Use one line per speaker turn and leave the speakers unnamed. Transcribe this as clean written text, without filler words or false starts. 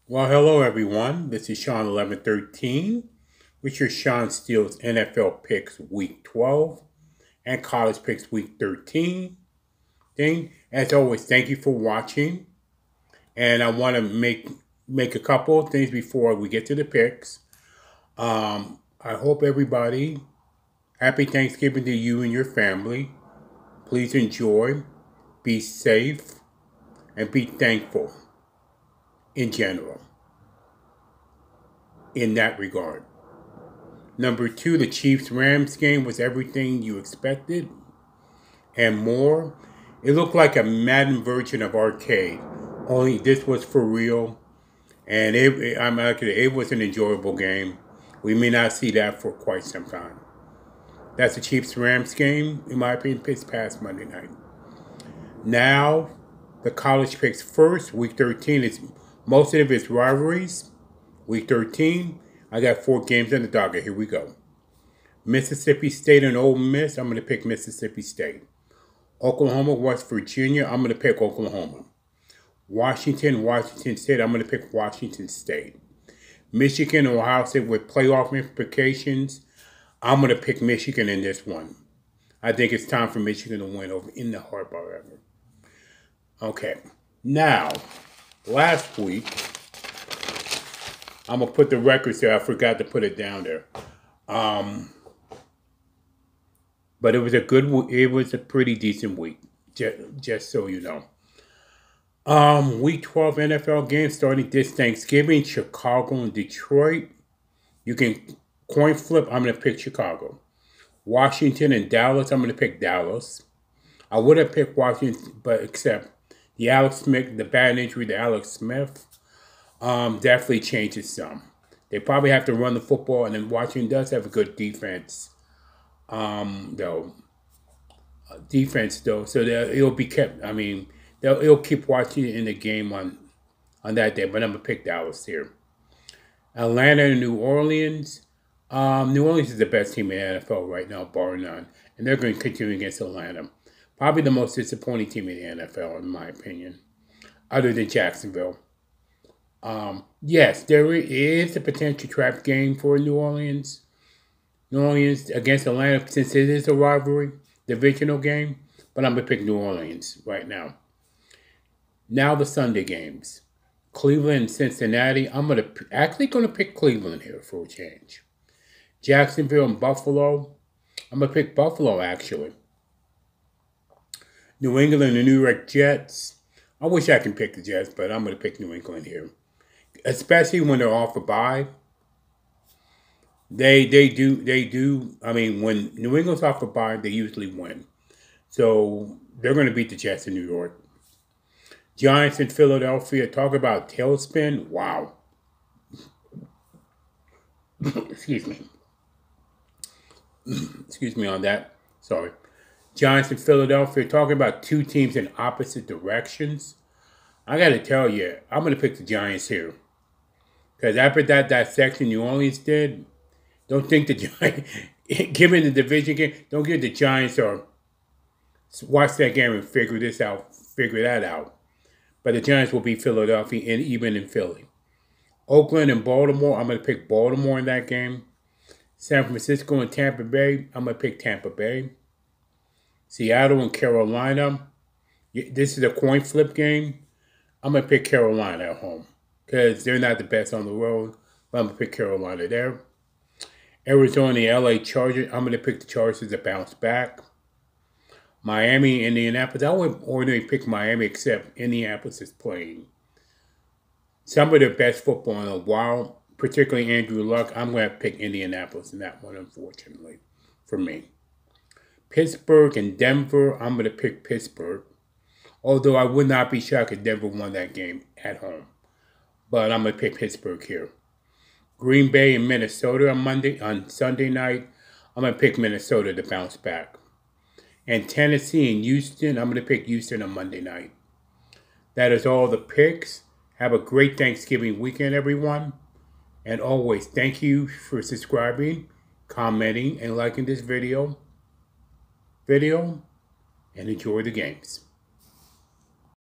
Well, hello everyone. This is Shawn 1113 with your Shawn Steele's NFL picks week 12 and college picks week 13 thing. As always, thank you for watching. And I want to make a couple of things before we get to the picks. I hope everybody happy Thanksgiving to you and your family. Please enjoy, be safe, and be thankful in general in that regard. Number two, the Chiefs-Rams game was everything you expected and more. It looked like a Madden version of arcade, only this was for real. And it was an enjoyable game. We may not see that for quite some time. That's the Chiefs-Rams game, in my opinion, it's past Monday night. Now, the college picks first. Week 13 is most of it's rivalries. Week 13, I got 4 games on the docket. Here we go. Mississippi State and Ole Miss, I'm going to pick Mississippi State. Oklahoma, West Virginia, I'm going to pick Oklahoma. Washington State, I'm going to pick Washington State. Michigan, Ohio State with playoff implications, I'm going to pick Michigan in this one. I think it's time for Michigan to win over in the Harbaugh era. Okay, now, last week, I'm going to put the records there. I forgot to put it down there. But it was a pretty decent week, just so you know. Week 12 NFL games starting this Thanksgiving, Chicago and Detroit. You can coin flip, I'm going to pick Chicago. Washington and Dallas, I'm going to pick Dallas. I would have picked Washington, but except the bad injury to Alex Smith definitely changes some. They probably have to run the football, and then Washington does have a good defense. So it'll be kept. I mean, it'll keep Washington in the game on that day. But I'm gonna pick Dallas here. Atlanta and New Orleans. New Orleans is the best team in the NFL right now, bar none, and they're going to continue against Atlanta. Probably the most disappointing team in the NFL, in my opinion, other than Jacksonville. Yes, there is a potential trap game for New Orleans. New Orleans against Atlanta, since it is a rivalry, divisional game. But I'm going to pick New Orleans right now. Now the Sunday games. Cleveland and Cincinnati. I'm actually going to pick Cleveland here for a change. Jacksonville and Buffalo. I'm going to pick Buffalo, actually. New England and the New York Jets. I wish I could pick the Jets, but I'm going to pick New England here. Especially when they're off a bye. They do. I mean, when New England's off a bye, they usually win. So they're going to beat the Jets in New York. Giants in Philadelphia. Talk about tailspin. Wow. Excuse me. Excuse me on that. Sorry. Giants in Philadelphia. Talking about two teams in opposite directions. I got to tell you, I'm going to pick the Giants here. Because after that section New Orleans did, don't think the Giants, given the division game, don't give the Giants or watch that game and figure that out. But the Giants will beat Philadelphia and even in Philly. Oakland and Baltimore, I'm going to pick Baltimore in that game. San Francisco and Tampa Bay, I'm going to pick Tampa Bay. Seattle and Carolina, this is a coin flip game. I'm going to pick Carolina at home because they're not the best on the road, but I'm going to pick Carolina there. Arizona and LA Chargers, I'm going to pick the Chargers to bounce back. Miami and Indianapolis, I would ordinarily pick Miami except Indianapolis is playing some of their best football in a while, particularly Andrew Luck. I'm going to pick Indianapolis in that one, unfortunately, for me. Pittsburgh and Denver, I'm going to pick Pittsburgh. Although I would not be shocked if Denver won that game at home. But I'm going to pick Pittsburgh here. Green Bay and Minnesota on Sunday night, I'm going to pick Minnesota to bounce back. And Tennessee and Houston, I'm going to pick Houston on Monday night. That is all the picks. Have a great Thanksgiving weekend, everyone. And always, thank you for subscribing, commenting, and liking this video. And enjoy the games.